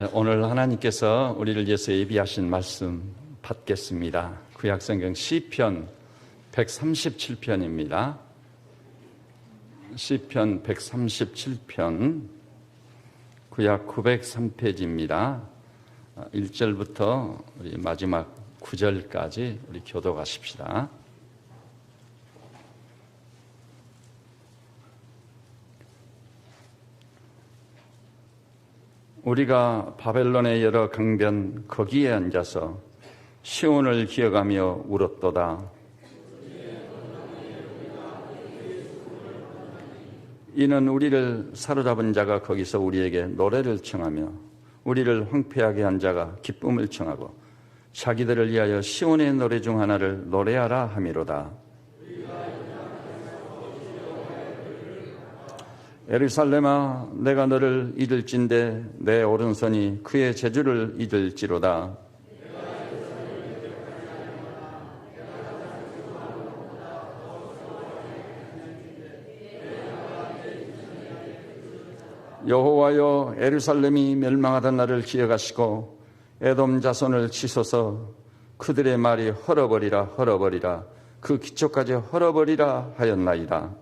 오늘 하나님께서 우리를 위해서 예비하신 말씀 받겠습니다. 구약성경 시편 137편입니다. 시편 137편 구약 903페이지입니다. 1절부터 우리 마지막 9절까지 우리 교독하십시다. 우리가 바벨론의 여러 강변 거기에 앉아서 시온을 기억하며 울었도다. 이는 우리를 사로잡은 자가 거기서 우리에게 노래를 청하며 우리를 황폐하게 한 자가 기쁨을 청하고 자기들을 위하여 시온의 노래 중 하나를 노래하라 함이로다. 예루살렘아, 내가 너를 잊을진대 내 오른손이 그의 재주를 잊을지로다. 여호와여, 예루살렘이 멸망하던 날을 기억하시고 에돔 자손을 치소서. 그들의 말이 헐어버리라 헐어버리라 그 기초까지 헐어버리라 하였나이다.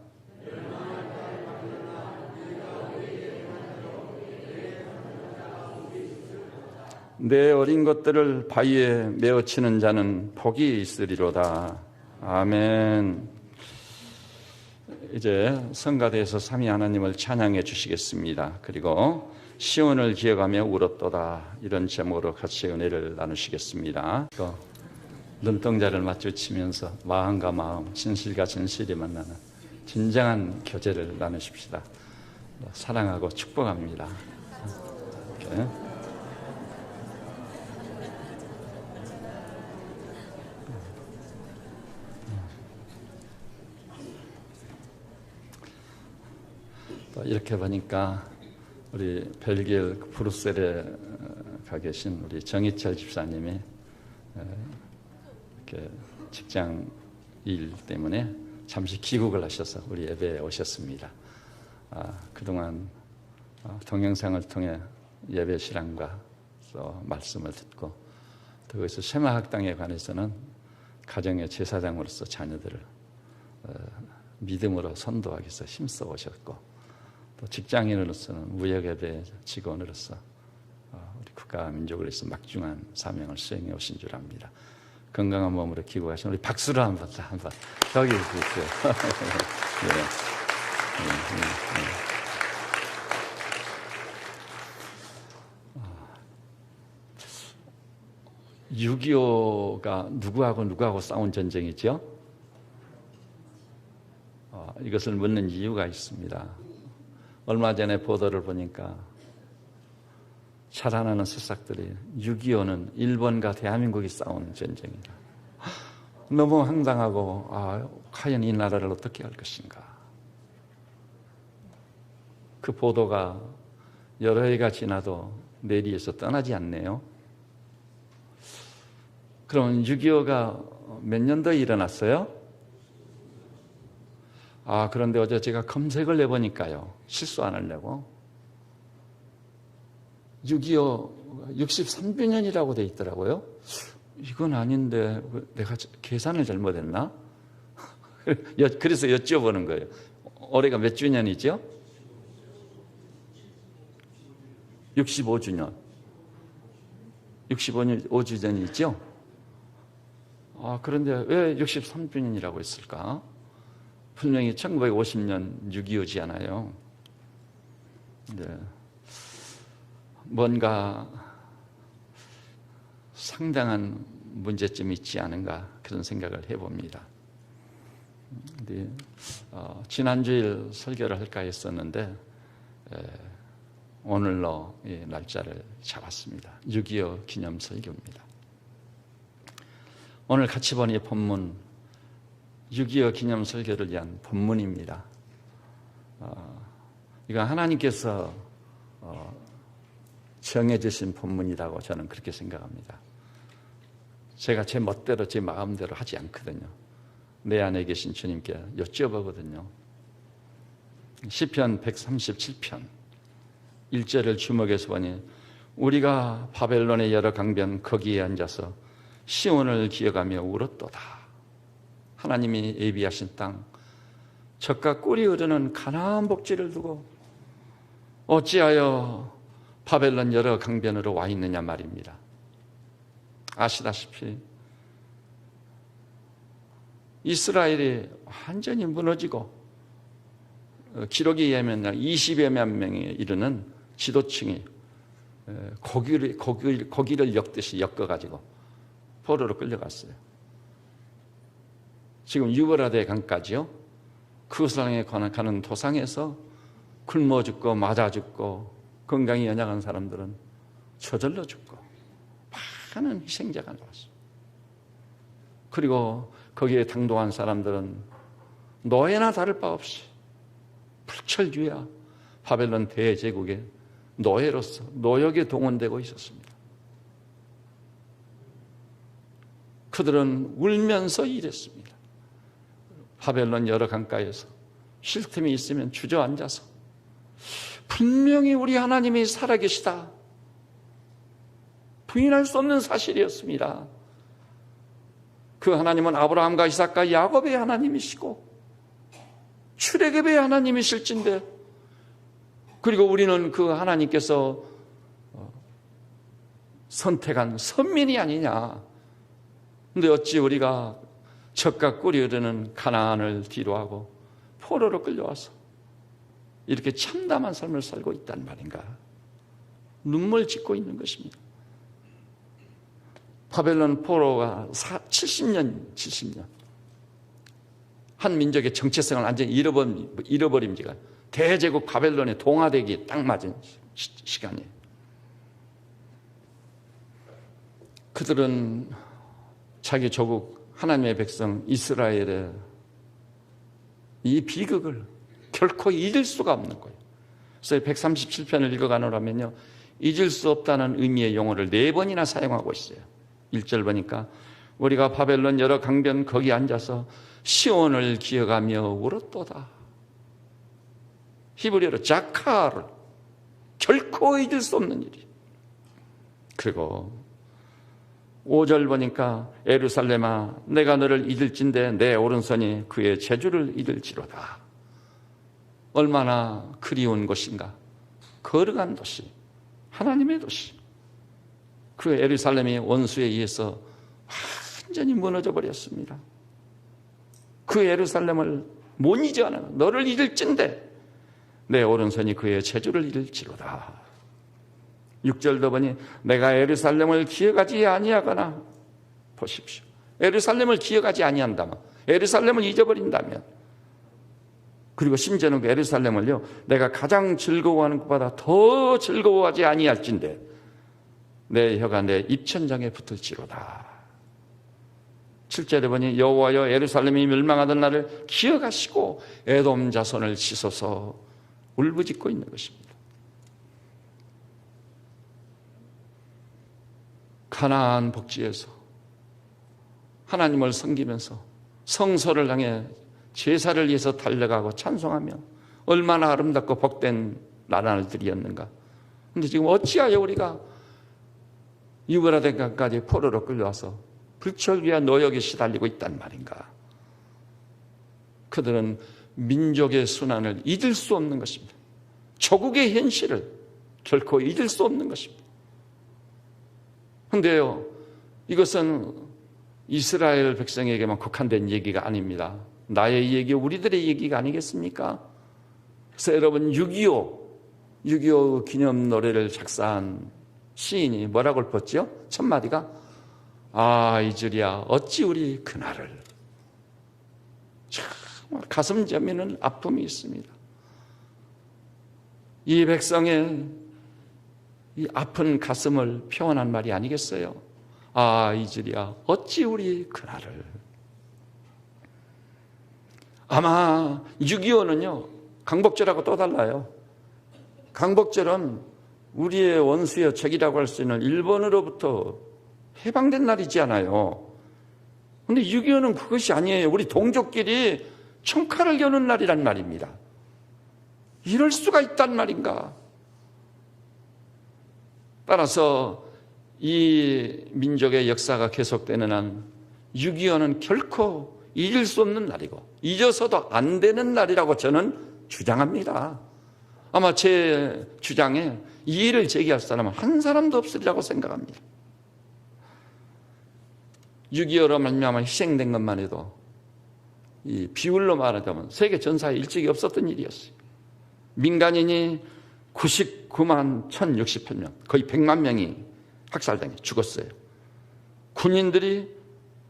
내 어린 것들을 바위에 메어치는 자는 복이 있으리로다. 아멘. 이제 성가대에서 삼위 하나님을 찬양해 주시겠습니다. 그리고 시온을 기억하며 울었도다, 이런 제목으로 같이 은혜를 나누시겠습니다. 눈동자를 마주치면서 마음과 마음, 진실과 진실이 만나는 진정한 교제를 나누십시다. 사랑하고 축복합니다. 이렇게. 이렇게 보니까 우리 벨기에 브뤼셀에 가 계신 우리 정희철 집사님이 이렇게 직장 일 때문에 잠시 귀국을 하셔서 우리 예배에 오셨습니다. 그동안 동영상을 통해 예배 실황과 또 말씀을 듣고, 또 거기서 쉐마학당에 관해서는 가정의 제사장으로서 자녀들을 믿음으로 선도하기 위해서 힘써 오셨고, 또 직장인으로서는 무역예배 직원으로서 우리 국가와 민족을 위해서 막중한 사명을 수행해 오신 줄 압니다. 건강한 몸으로 귀국하신 우리 박수로 한번 저기 계세요. 네. 6.25가 누구하고 싸운 전쟁이죠? 이것을 묻는 이유가 있습니다. 얼마 전에 보도를 보니까 자라나는 수석들이 6.25는 일본과 대한민국이 싸운 전쟁이다. 너무 황당하고, 과연 이 나라를 어떻게 할 것인가. 그 보도가 여러 해가 지나도 뇌리에서 떠나지 않네요. 그럼 6.25가 몇 년도에 일어났어요? 그런데 어제 제가 검색을 해보니까요, 실수 안 하려고 6.25 63주년이라고 돼 있더라고요. 이건 아닌데 내가 계산을 잘못했나? 그래서 여쭤보는 거예요. 올해가 몇 주년이죠? 65주년. 65주년이죠? 그런데 왜 63주년이라고 했을까? 분명히 1950년 6.25잖아요. 네. 뭔가 상당한 문제점이 있지 않은가, 그런 생각을 해봅니다. 근데, 지난주일 설교를 할까 했었는데 오늘로 이 날짜를 잡았습니다. 6.25 기념 설교입니다. 오늘 같이 본 이 본문 6.25 기념 설교를 위한 본문입니다. 이거 하나님께서 정해주신 본문이라고 저는 그렇게 생각합니다. 제가 제 멋대로 제 마음대로 하지 않거든요. 내 안에 계신 주님께 여쭤보거든요. 시편 137편 1절을 주목해서 보니 우리가 바벨론의 여러 강변 거기에 앉아서 시온을 기억하며 울었도다. 하나님이 예비하신 땅, 젖과 꿀이 흐르는 가나안 복지를 두고 어찌하여 바벨론 여러 강변으로 와 있느냐 말입니다. 아시다시피 이스라엘이 완전히 무너지고 기록에 의하면 20여만 명에 이르는 지도층이 고기를 엮듯이 엮어가지고 포로로 끌려갔어요. 지금 유브라데 강까지요. 그것을 향해 가는 도상에서 굶어 죽고 맞아 죽고 건강이 연약한 사람들은 저절로 죽고 많은 희생자가 나왔어요. 그리고 거기에 당도한 사람들은 노예나 다를 바 없이 불철주야 바벨론 대제국의 노예로서 노역에 동원되고 있었습니다. 그들은 울면서 일했습니다. 바벨론 여러 강가에서 쉴 틈이 있으면 주저앉아서 분명히 우리 하나님이 살아계시다, 부인할 수 없는 사실이었습니다. 그 하나님은 아브라함과 이삭과 야곱의 하나님이시고 출애굽의 하나님이실진데, 그리고 우리는 그 하나님께서 선택한 선민이 아니냐. 근데 어찌 우리가 젖과 꿀이 흐르는 가나안을 뒤로하고 포로로 끌려와서 이렇게 참담한 삶을 살고 있단 말인가. 눈물 짓고 있는 것입니다. 바벨론 포로가 70년 한 민족의 정체성을 완전히 잃어버립니다. 대제국 바벨론에 동화되기에 딱 맞은 시간이에요. 그들은 자기 조국 하나님의 백성 이스라엘의 이 비극을 결코 잊을 수가 없는 거예요. 그래서 137편을 읽어가노라면요, 잊을 수 없다는 의미의 용어를 4번이나 사용하고 있어요. 1절 보니까 우리가 바벨론 여러 강변 거기 앉아서 시온을 기억하며 울었도다. 히브리어로 자카를 결코 잊을 수 없는 일이. 그리고 5절 보니까 예루살렘아 내가 너를 잊을진대 내 오른손이 그의 재주를 잊을지로다. 얼마나 그리운 곳인가. 거룩한 도시, 하나님의 도시. 그 예루살렘이 원수에 의해서 완전히 무너져 버렸습니다. 그 예루살렘을 못 잊어하는, 너를 잊을진대 내 오른손이 그의 재주를 잃을지로다. 6절도 보니 내가 예루살렘을 기억하지 아니하거나, 보십시오, 예루살렘을 기억하지 아니한다면, 예루살렘을 잊어버린다면, 그리고 심지어는 그 예루살렘을요 내가 가장 즐거워하는 것보다 더 즐거워하지 아니할진대 내 혀가 내 입천장에 붙을지로다. 7절에 보니 여호와여 예루살렘이 멸망하던 날을 기억하시고 에돔 자손을 치소서 울부짖고 있는 것입니다. 가나안 복지에서 하나님을 섬기면서 성소를 향해 제사를 위해서 달려가고 찬송하며 얼마나 아름답고 복된 나라들이었는가. 그런데 지금 어찌하여 우리가 유브라데 강까지 포로로 끌려와서 불철주야 노역에 시달리고 있단 말인가. 그들은 민족의 순환을 잊을 수 없는 것입니다. 조국의 현실을 결코 잊을 수 없는 것입니다. 그런데요, 이것은 이스라엘 백성에게만 국한된 얘기가 아닙니다. 나의 얘기, 우리들의 얘기가 아니겠습니까? 그래서 여러분 6.25 기념 노래를 작사한 시인이 뭐라고 읊었죠? 첫 마디가 아 이절이야 어찌 우리 그날을. 정말 가슴 저미는 아픔이 있습니다. 이 백성의 이 아픈 가슴을 표현한 말이 아니겠어요? 아 이절이야 어찌 우리 그날을. 아마 6.25는요 강복절하고 또 달라요. 강복절은 우리의 원수여 적이라고 할 수 있는 일본으로부터 해방된 날이지 않아요. 그런데 6.25는 그것이 아니에요. 우리 동족끼리 총칼을 여는 날이란 따라서 이 민족의 역사가 계속되는 한 6.25는 결코 잊을 수 없는 날이고 잊어서도 안 되는 날이라고 저는 주장합니다. 아마 제 주장에 이의를 제기할 사람은 한 사람도 없으리라고 생각합니다. 6.25로 말미암아 희생된 것만 해도 이 비율로 말하자면 세계 전사에 일찍이 없었던 일이었어요. 민간인이 99만 1,068명, 거의 100만 명이 학살당해 죽었어요. 군인들이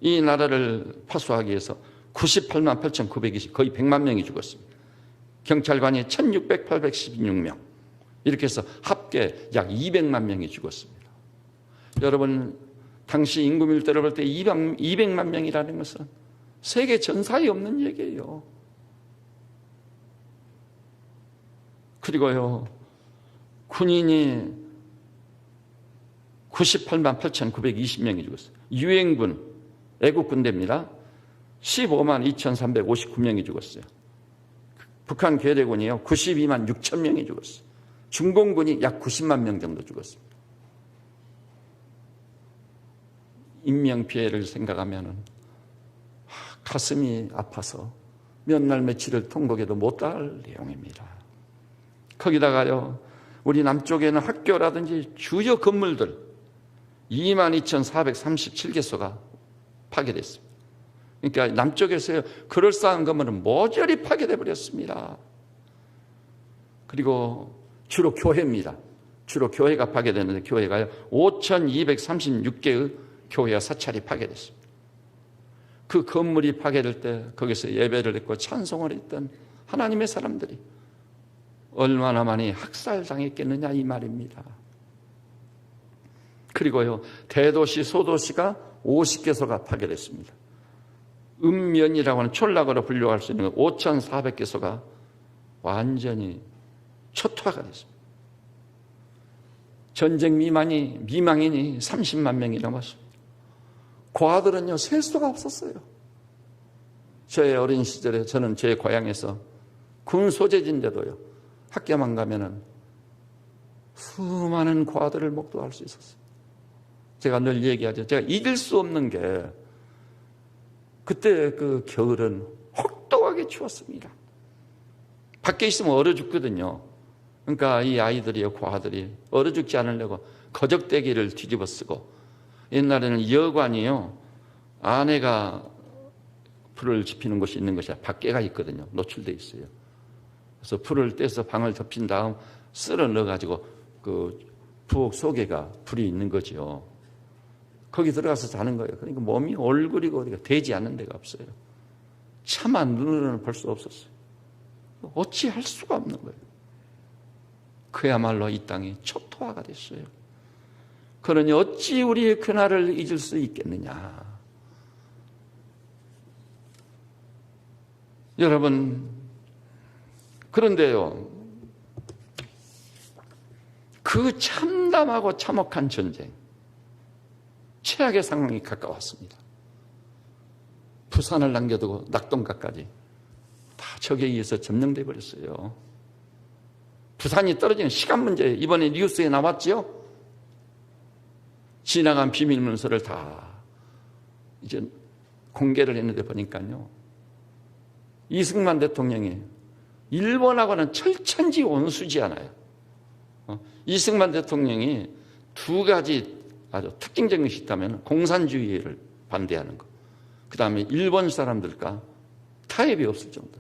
이 나라를 파수하기 위해서 98만 8,920, 거의 100만 명이 죽었습니다. 경찰관이 1,616명, 이렇게 해서 합계 약 200만 명이 죽었습니다. 여러분, 당시 인구 밀도를 볼 때 200만 명이라는 것은 세계 전사에 없는 얘기예요. 그리고요, 군인이 98만 8,920명이 죽었어요. 유엔군, 애국군대입니다. 15만 2,359명이 죽었어요. 북한 괴뢰군이요, 92만 6천 명이 죽었어요. 중공군이 약 90만 명 정도 죽었습니다. 인명피해를 생각하면 가슴이 아파서 몇 날 며칠을 통곡해도 못할 내용입니다. 거기다가요, 우리 남쪽에는 학교라든지 주요 건물들 22,437개소가 파괴됐습니다. 그러니까 남쪽에서요, 그럴싸한 건물은 모조리 파괴돼 버렸습니다. 그리고 주로 교회입니다. 주로 교회가 파괴되는데 교회가요 5,236개의 교회와 사찰이 파괴됐습니다. 그 건물이 파괴될 때 거기서 예배를 했고 찬송을 했던 하나님의 사람들이 얼마나 많이 학살당했겠느냐 이 말입니다. 그리고요, 대도시 소도시가 50개소가 파괴됐습니다. 읍면이라고 하는 촌락으로 분류할 수 있는 5,400개소가 완전히 초토화가 됐습니다. 전쟁 미망인이 30만 명이 넘었습니다. 고아들은요, 셀 수가 없었어요. 저의 어린 시절에 저는 제 고향에서 군 소재지인데도요, 학교만 가면은 수많은 고아들을 목도할 수 있었어요. 제가 늘 얘기하죠. 제가 잊을 수 없는 게 그때 그 겨울은 혹독하게 추웠습니다. 밖에 있으면 얼어 죽거든요. 그러니까 이 아이들이요, 고아들이 얼어 죽지 않으려고 거적대기를 뒤집어 쓰고, 옛날에는 여관이요, 아내가 불을 지피는 곳이 있는 것이 밖에가 있거든요. 노출되어 있어요. 그래서 불을 떼서 방을 덮인 다음 쓸어 넣어가지고 그 부엌 속에가 불이 있는 거죠. 거기 들어가서 자는 거예요. 그러니까 몸이 얼굴이고 어디가 되지 않는 데가 없어요. 차마 눈으로는 볼 수 없었어요. 어찌할 수가 없는 거예요. 그야말로 이 땅이 초토화가 됐어요. 그러니 어찌 우리의 그날을 잊을 수 있겠느냐. 여러분, 그런데요, 그 참담하고 참혹한 전쟁, 최악의 상황이 가까웠습니다. 부산을 남겨두고 낙동강까지 다 적에 의해서 점령돼 버렸어요. 부산이 떨어지는 시간 문제, 이번에 뉴스에 나왔죠? 지나간 비밀 문서를 다 이제 공개를 했는데 보니까요, 이승만 대통령이 일본하고는 철천지 온수지 않아요. 이승만 대통령이 두 가지 아주 특징적인 것이 있다면 공산주의를 반대하는 것, 그 다음에 일본 사람들과 타협이 없을 정도.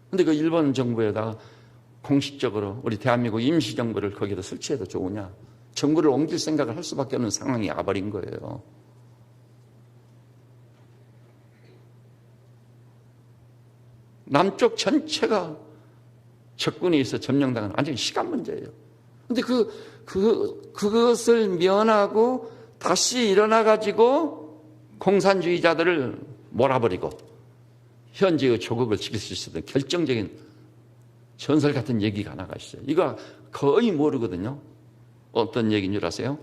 그런데 그 일본 정부에다가 공식적으로 우리 대한민국 임시정부를 거기다 설치해도 좋으냐, 정부를 옮길 생각을 할 수밖에 없는 상황이 와버린 거예요. 남쪽 전체가 적군에 의해서 점령당하는 완전히 시간 문제예요. 그런데 그것을 면하고 다시 일어나가지고 공산주의자들을 몰아버리고 현재의 조국을 지킬 수 있었던 결정적인 전설 같은 얘기가 하나가 있어요. 이거 거의 모르거든요. 어떤 얘기인 줄 아세요?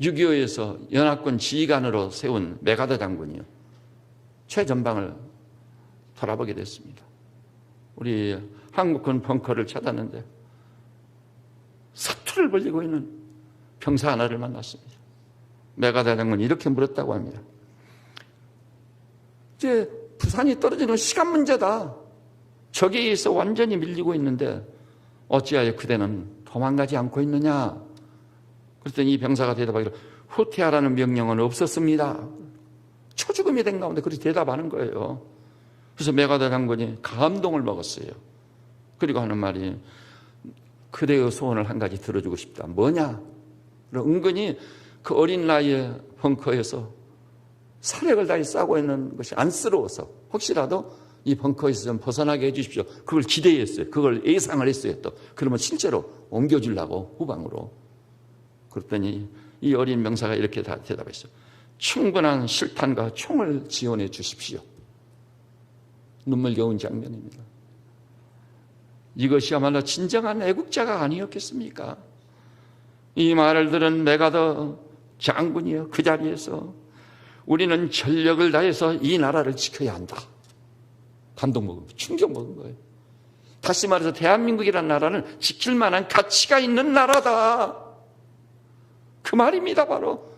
6.25에서 연합군 지휘관으로 세운 메가더 장군이요, 최전방을 돌아보게 됐습니다. 우리 한국군 벙커를 찾았는데 사투를 벌이고 있는 병사 하나를 만났습니다. 메가다 장군이 이렇게 물었다고 합니다. 이제 부산이 떨어지는 시간 문제다. 적에서 완전히 밀리고 있는데 어찌하여 그대는 도망가지 않고 있느냐? 그랬더니 이 병사가 대답하기를 후퇴하라는 명령은 없었습니다. 초죽음이 된 가운데 그렇게 대답하는 거예요. 그래서 메가다 장군이 감동을 먹었어요. 그리고 하는 말이 그대의 소원을 한 가지 들어주고 싶다. 뭐냐? 은근히 그 어린 나이에 벙커에서 사력을 다해 싸고 있는 것이 안쓰러워서 혹시라도 이 벙커에서 좀 벗어나게 해 주십시오. 그걸 기대했어요. 그걸 예상을 했어요. 또 그러면 실제로 옮겨주려고 후방으로. 그랬더니 이 어린 병사가 이렇게 다 대답했어요. 충분한 실탄과 총을 지원해 주십시오. 눈물겨운 장면입니다. 이것이야말로 진정한 애국자가 아니었겠습니까? 이 말을 들은 메가더 장군이요, 그 자리에서 우리는 전력을 다해서 이 나라를 지켜야 한다. 감동 먹은, 충격 먹은 거예요. 다시 말해서 대한민국이라는 나라는 지킬 만한 가치가 있는 나라다. 그 말입니다, 바로.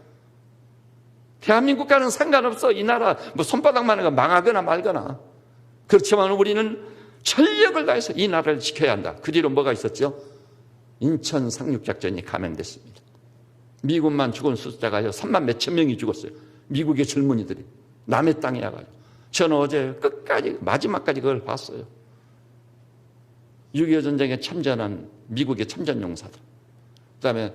대한민국과는 상관없어. 이 나라 뭐 손바닥만 해가 망하거나 말거나. 그렇지만 우리는 전력을 다해서 이 나라를 지켜야 한다. 그 뒤로 뭐가 있었죠? 인천 상륙작전이 감행됐습니다. 미군만 죽은 숫자가 3만 몇천 명이 죽었어요. 미국의 젊은이들이 남의 땅에 와가지고. 저는 어제 끝까지 마지막까지 그걸 봤어요. 6.25 전쟁에 참전한 미국의 참전용사들. 그다음에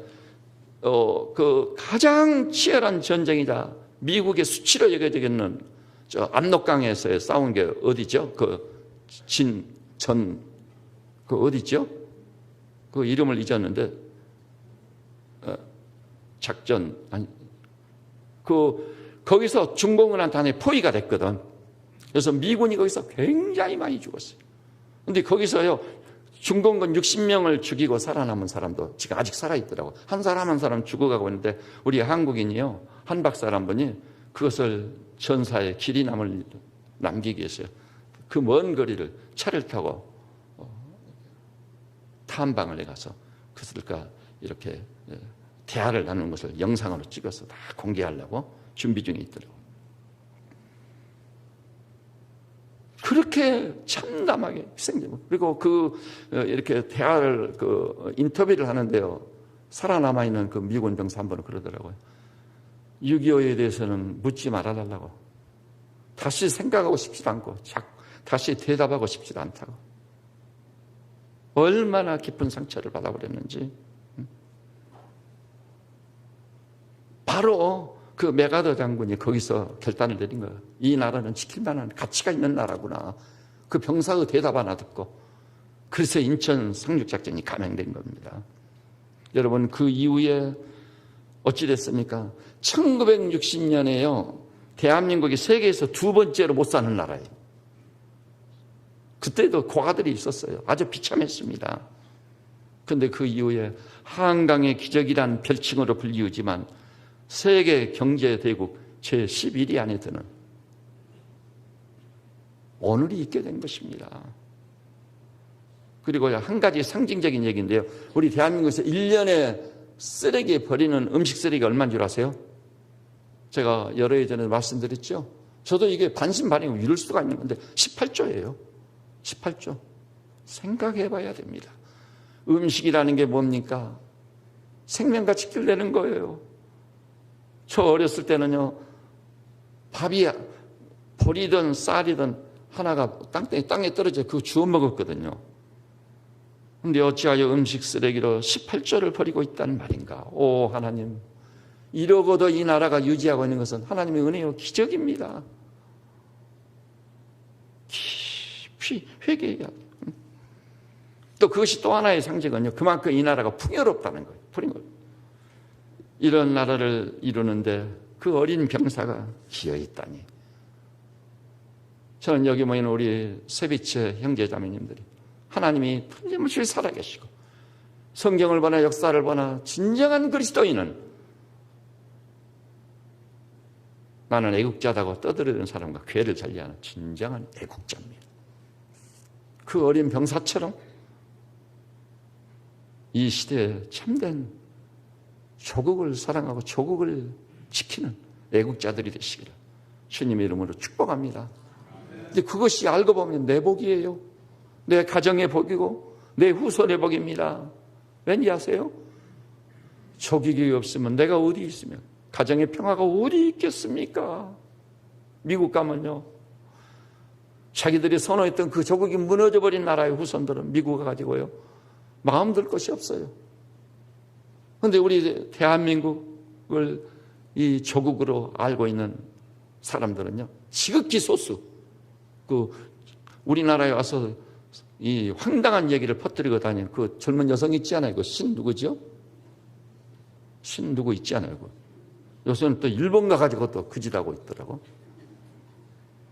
그 가장 치열한 전쟁이자 미국의 수치로 여겨지는 저 압록강에서의 싸운 게 어디죠? 어디죠? 그 이름을 잊었는데 작전 아니 거기서 중공군한 단에 포위가 됐거든. 그래서 미군이 거기서 굉장히 많이 죽었어요. 근데 거기서요 중공군 60명을 죽이고 살아남은 사람도 지금 아직 살아있더라고. 한 사람 한 사람 죽어가고 있는데 우리 한국인이요 한 박사 한 분이 그것을 전사의 길이 남기기 위해서 그 먼 거리를 차를 타고 탐방을 해가서 그들과 이렇게 대화를 나누는 것을 영상으로 찍어서 다 공개하려고 준비 중에 있더라고요. 그렇게 참담하게 희생되고 그리고 이렇게 대화를 인터뷰를 하는데요. 살아남아 있는 그 미군 병사 한 분은 그러더라고요. 6.25에 대해서는 묻지 말아달라고. 다시 생각하고 싶지도 않고 다시 대답하고 싶지도 않다고. 얼마나 깊은 상처를 받아버렸는지. 바로 그 메가더 장군이 거기서 결단을 내린 거예요. 이 나라는 지킬 만한 가치가 있는 나라구나. 그 병사의 대답 하나 듣고 그래서 인천 상륙작전이 감행된 겁니다. 여러분 그 이후에 어찌 됐습니까? 1960년에요. 대한민국이 세계에서 두 번째로 못 사는 나라예요. 그때도 고아들이 있었어요. 아주 비참했습니다. 그런데 그 이후에 한강의 기적이란 별칭으로 불리우지만 세계 경제대국 제11위 안에 드는 오늘이 있게 된 것입니다. 그리고 한 가지 상징적인 얘기인데요. 우리 대한민국에서 1년에 쓰레기 버리는 음식 쓰레기가 얼마인 줄 아세요? 제가 여러 해 전에 말씀드렸죠. 저도 이게 반신반의고 이럴 수가 있는 건데 18조예요. 18조. 생각해 봐야 됩니다. 음식이라는 게 뭡니까? 생명과 직결되는 거예요. 저 어렸을 때는요. 밥이 보리든 쌀이든 하나가 땅에 떨어져 그거 주워 먹었거든요. 그런데 어찌하여 음식 쓰레기로 18조를 버리고 있다는 말인가? 오 하나님, 이러고도 이 나라가 유지하고 있는 것은 하나님의 은혜요 기적입니다. 깊이 회개해야 돼요. 또 그것이 또 하나의 상징은요. 그만큼 이 나라가 풍요롭다는 거예요. 이런 나라를 이루는데 그 어린 병사가 기여했다니. 저는 여기 모인 우리 세비체 형제자매님들이 하나님이 틀림없이 살아계시고 성경을 보나 역사를 보나 진정한 그리스도인은 나는 애국자다고 떠들어대는 사람과 괴를 잘리하는 진정한 애국자입니다. 그 어린 병사처럼 이 시대에 참된 조국을 사랑하고 조국을 지키는 애국자들이 되시기를 주님의 이름으로 축복합니다. 근데 그것이 알고 보면 내 복이에요. 내 가정의 복이고 내 후손의 복입니다. 왠지 아세요? 조국이 없으면 내가 어디 있으면 가정의 평화가 어디 있겠습니까? 미국 가면요, 자기들이 선호했던 그 조국이 무너져버린 나라의 후손들은 미국에 가지고요 마음 들 것이 없어요. 그런데 우리 대한민국을 이 조국으로 알고 있는 사람들은요 지극히 소수, 그 우리나라에 와서 이 황당한 얘기를 퍼뜨리고 다니는 그 젊은 여성 있지 않아요? 그 신 누구죠? 신 누구 있지 않아요? 요새는 또 일본 가가지고 또 그짓하고 있더라고.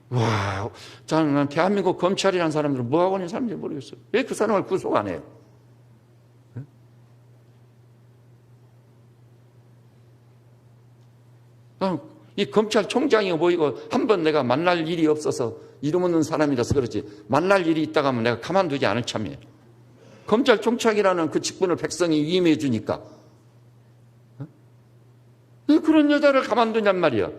와, 저는 대한민국 검찰이라는 사람들은 뭐하고 있는 사람인지 모르겠어요. 왜 그 사람을 구속 안 해요? 이 검찰총장이 보이고 한 번 내가 만날 일이 없어서 이름 없는 사람이라서 그렇지 만날 일이 있다가 하면 내가 가만두지 않을 참이에요. 검찰총장이라는 그 직분을 백성이 위임해 주니까 왜 그런 여자를 가만두냔 말이야.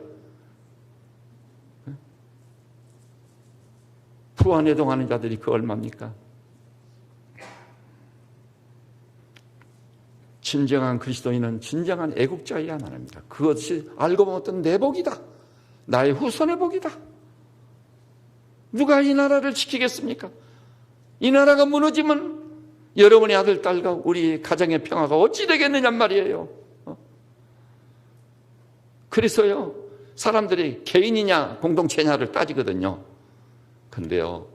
부안해동하는 자들이 그 얼마입니까? 진정한 그리스도인은 진정한 애국자여야만 합니다. 그것이 알고 보면 어떤 내 복이다. 나의 후손의 복이다. 누가 이 나라를 지키겠습니까? 이 나라가 무너지면 여러분의 아들, 딸과 우리 가정의 평화가 어찌 되겠느냐 말이에요. 그래서요, 사람들이 개인이냐 공동체냐를 따지거든요. 근데요,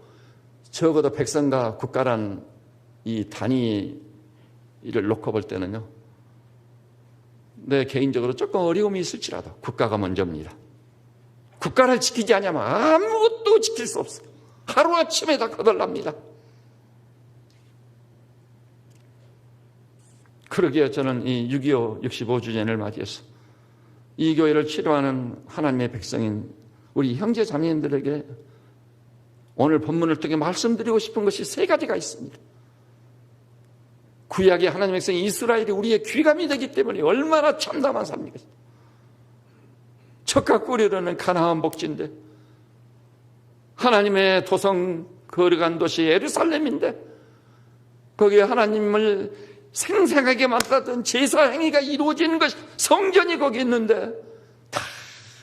적어도 백성과 국가란 이 단위를 놓고 볼 때는요, 내 개인적으로 조금 어려움이 있을지라도 국가가 먼저입니다. 국가를 지키지 않으면 아무것도 지킬 수 없어요. 하루아침에 다 거덜납니다. 그러기에 저는 이 6.25 65주년을 맞이해서 이 교회를 치료하는 하나님의 백성인 우리 형제 자매님들에게 오늘 본문을 통해 말씀드리고 싶은 것이 세 가지가 있습니다. 구약의 하나님의 백성 이스라엘이 우리의 귀감이 되기 때문에 얼마나 참담한 삶이겠어요. 척각 꾸리려는 가나안 복지인데, 하나님의 도성 거룩한 도시 예루살렘인데 거기에 하나님을 생생하게 만났던 제사 행위가 이루어지는 것이 성전이 거기 있는데 다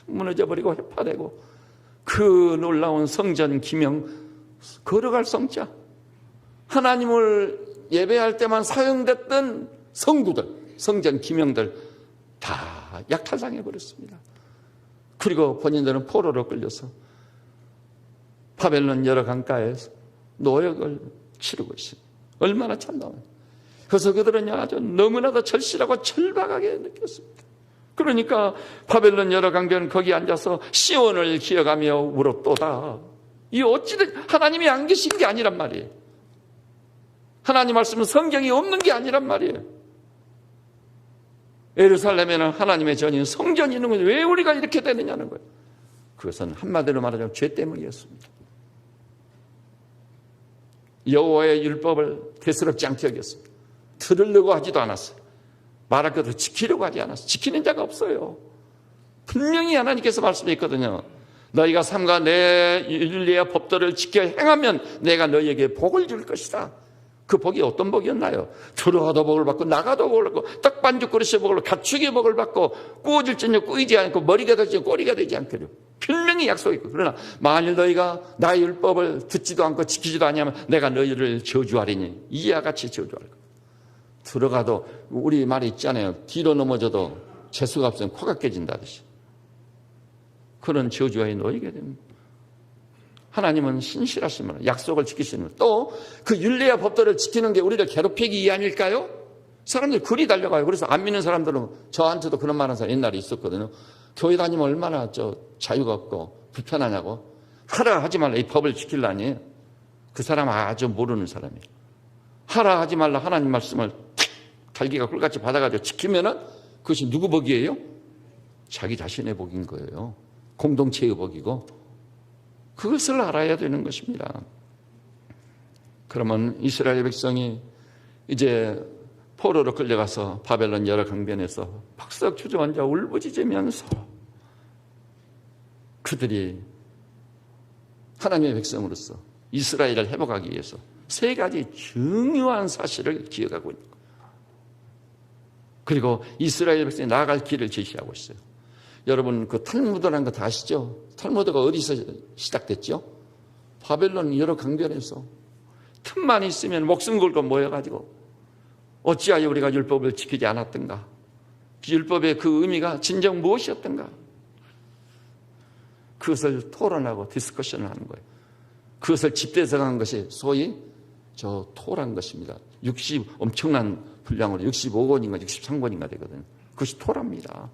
무너져버리고 해파되고, 그 놀라운 성전 기명, 거룩할 성자, 하나님을 예배할 때만 사용됐던 성구들, 성전 기명들 다 약탈당해버렸습니다. 그리고 본인들은 포로로 끌려서 바벨론 여러 강가에서 노역을 치르고 있습니다. 얼마나 참담해요. 그래서 그들은 아주 너무나도 절실하고 절박하게 느꼈습니다. 그러니까 바벨론 여러 강변 거기 앉아서 시온을 기억하며 울었도다. 이 어찌든 하나님이 안 계신 게 아니란 말이에요. 하나님 말씀은 성경이 없는 게 아니란 말이에요. 예루살렘에는 하나님의 전인 성전이 있는 거죠. 왜 우리가 이렇게 되느냐는 거예요. 그것은 한마디로 말하자면 죄 때문이었습니다. 여호와의 율법을 대수롭지 않게 여겼습니다. 들으려고 하지도 않았어요. 말할 것도 지키려고 하지 않았어요. 지키는 자가 없어요. 분명히 하나님께서 말씀했거든요. 너희가 삼가 내 윤리의 법도를 지켜 행하면 내가 너희에게 복을 줄 것이다. 그 복이 어떤 복이었나요? 들어가도 복을 받고 나가도 복을 받고 떡반죽 그릇의 복을 받고 가축의 복을 받고 꾸어질 적에 꾸이지 않고 머리가 되지 꼬리가 되지 않기로 분명히 약속했고, 그러나 만일 너희가 나의 율법을 듣지도 않고 지키지도 아니하면 내가 너희를 저주하리니 이와 같이 저주할 거야. 들어가도 우리 말이 있잖아요. 뒤로 넘어져도 재수가 없으면 코가 깨진다듯이 그런 저주에 놓이게 됩니다. 하나님은 신실하시면 약속을 지키시는, 또 그 율례와 법도를 지키는 게 우리를 괴롭히기 위함일까요? 사람들이 그리 달려가요. 그래서 안 믿는 사람들은, 저한테도 그런 말 하는 사람 옛날에 있었거든요. 교회 다니면 얼마나 자유가 없고 불편하냐고. 하라 하지 말라 이 법을 지키려니. 그 사람 아주 모르는 사람이에요. 하라 하지 말라 하나님 말씀을 갈기가 꿀같이 받아가지고 지키면은 그것이 누구 복이에요? 자기 자신의 복인 거예요. 공동체의 복이고, 그것을 알아야 되는 것입니다. 그러면 이스라엘 백성이 이제 포로로 끌려가서 바벨론 여러 강변에서 퍽썩 주저앉아 울부짖으면서 그들이 하나님의 백성으로서 이스라엘을 회복하기 위해서 세 가지 중요한 사실을 기억하고 있는 거예요. 그리고 이스라엘 백성이 나아갈 길을 제시하고 있어요. 여러분 그 탈무드라는 거 다 아시죠? 탈무드가 어디서 시작됐죠? 바벨론 여러 강변에서 틈만 있으면 목숨 걸고 모여가지고 어찌하여 우리가 율법을 지키지 않았던가? 율법의 그 의미가 진정 무엇이었던가? 그것을 토론하고 디스커션을 하는 거예요. 그것을 집대성한 것이 소위 저 토란 것입니다. 엄청난 분량으로 65권인가 63권인가 되거든요. 그것이 토라입니다.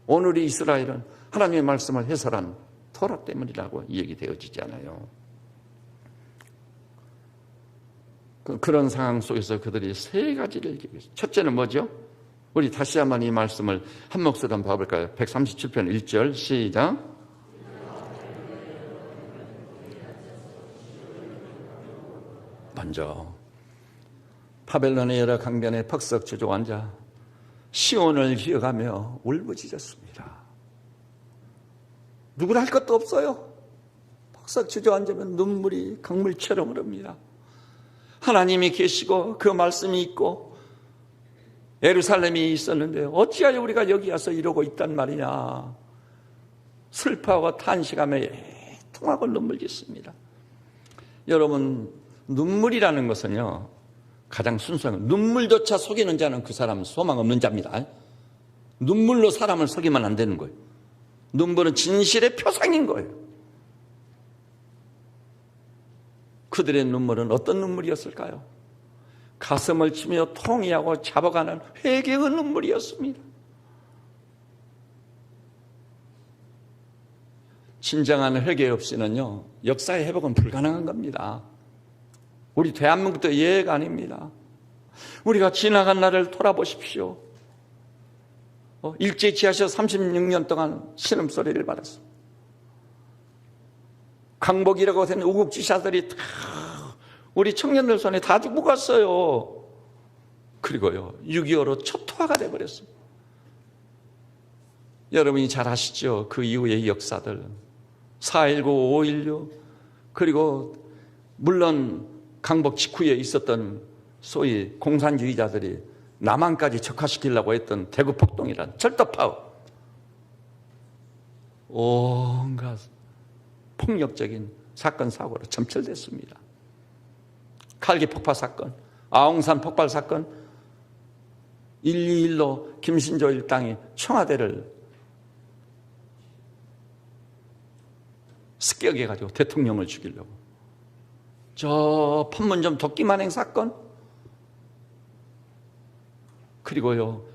오늘 이스라엘은 하나님의 말씀을 해설한 토라 때문이라고 얘기되어지지 않아요. 그런 상황 속에서 그들이 세 가지를 얘기했어요. 첫째는 뭐죠? 우리 다시 한번 이 말씀을 한 목소리로 한번 봐볼까요? 137편 1절 시작. 먼저 바벨론의 여러 강변에 퍽썩 주저앉아 시온을 기억하며 울부짖었습니다. 누구나 할 것도 없어요. 퍽썩 주저앉으면 눈물이 강물처럼 흐릅니다. 하나님이 계시고 그 말씀이 있고 예루살렘이 있었는데 어찌하여 우리가 여기 와서 이러고 있단 말이냐. 슬퍼하고 탄식하며 애통하고 눈물 짓습니다. 여러분 눈물이라는 것은요 가장 순수한 눈물조차 속이는 자는 그 사람은 소망 없는 자입니다. 눈물로 사람을 속이면 안 되는 거예요. 눈물은 진실의 표상인 거예요. 그들의 눈물은 어떤 눈물이었을까요? 가슴을 치며 통이하고 잡아가는 회개의 눈물이었습니다. 진정한 회개 없이는요 역사의 회복은 불가능한 겁니다. 우리 대한민국도 예외가 아닙니다. 우리가 지나간 날을 돌아보십시오. 일제 지하에서 36년 동안 신음소리를 받았습니다. 강복이라고 하는 우국지사들이 다 우리 청년들 손에 다 죽고 갔어요. 그리고요 6.25로 초토화가 돼버렸습니다. 여러분이 잘 아시죠? 그 이후의 역사들 4.19, 5.16 그리고 물론 강복 직후에 있었던 소위 공산주의자들이 남한까지 적화시키려고 했던 대구폭동이란 철도파업 온갖 폭력적인 사건 사고로 점철됐습니다. 칼기 폭파 사건, 아웅산 폭발 사건 121로 김신조 일당이 청와대를 습격해가지고 대통령을 죽이려고 저 판문점 도끼만행 사건 그리고요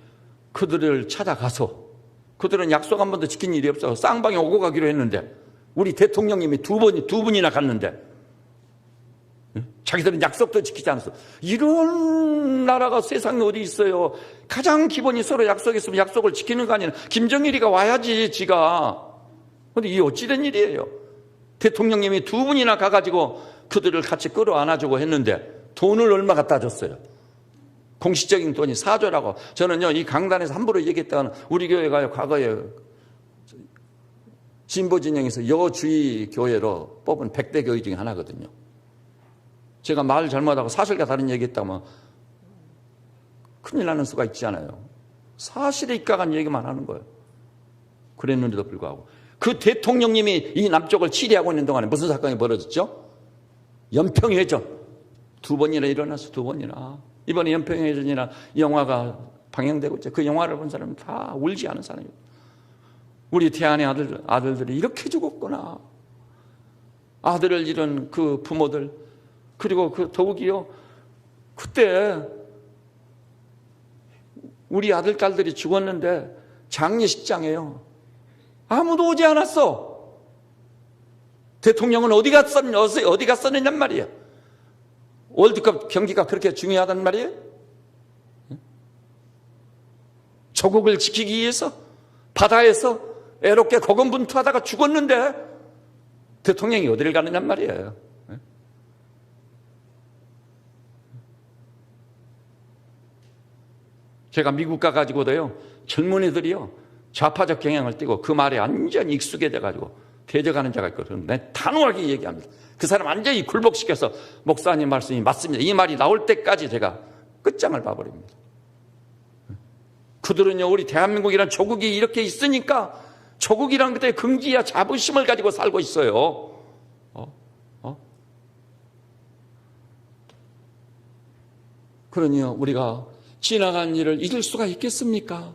그들을 찾아가서 그들은 약속 한 번도 지킨 일이 없어서 쌍방에 오고 가기로 했는데 우리 대통령님이 두 분이나 갔는데 자기들은 약속도 지키지 않았어. 이런 나라가 세상에 어디 있어요. 가장 기본이 서로 약속했으면 약속을 지키는 거 아니에요. 김정일이가 와야지 지가. 그런데 이게 어찌된 일이에요. 대통령님이 두 분이나 가가지고 그들을 같이 끌어안아주고 했는데 돈을 얼마 갖다 줬어요. 공식적인 돈이 4조라고. 저는요 이 강단에서 함부로 얘기했다가는 우리 교회가 과거에 진보진영에서 여주의 교회로 뽑은 100대 교회 중에 하나거든요. 제가 말 잘못하고 사실과 다른 얘기했다면 큰일 나는 수가 있잖아요. 사실에 입각한 얘기만 하는 거예요. 그랬는데도 불구하고 그 대통령님이 이 남쪽을 치리하고 있는 동안에 무슨 사건이 벌어졌죠? 연평해전 2번이나 일어나서 2번이나 이번에 연평해전이나 영화가 방영되고 있죠. 그 영화를 본 사람은 다 울지 않은 사람이에요. 우리 태안의 아들들이 이렇게 죽었구나. 아들을 잃은 그 부모들 그리고 그 더욱이요 그때 우리 아들 딸들이 죽었는데 장례식장에요 아무도 오지 않았어. 대통령은 어디 갔었느냔 말이에요. 월드컵 경기가 그렇게 중요하단 말이에요. 조국을 지키기 위해서 바다에서 애롭게 고군분투하다가 죽었는데 대통령이 어디를 가느냔 말이에요. 제가 미국 가가지고도요, 젊은이들이요, 좌파적 경향을 띠고 그 말에 완전히 익숙해져가지고 대적하는 자가 있거든요. 내 단호하게 얘기합니다. 그 사람 완전히 굴복시켜서 목사님 말씀이 맞습니다, 이 말이 나올 때까지 제가 끝장을 봐버립니다. 그들은요, 우리 대한민국이라는 조국이 이렇게 있으니까 조국이란 그때 긍지와 자부심을 가지고 살고 있어요. 그러니 우리가 지나간 일을 잊을 수가 있겠습니까?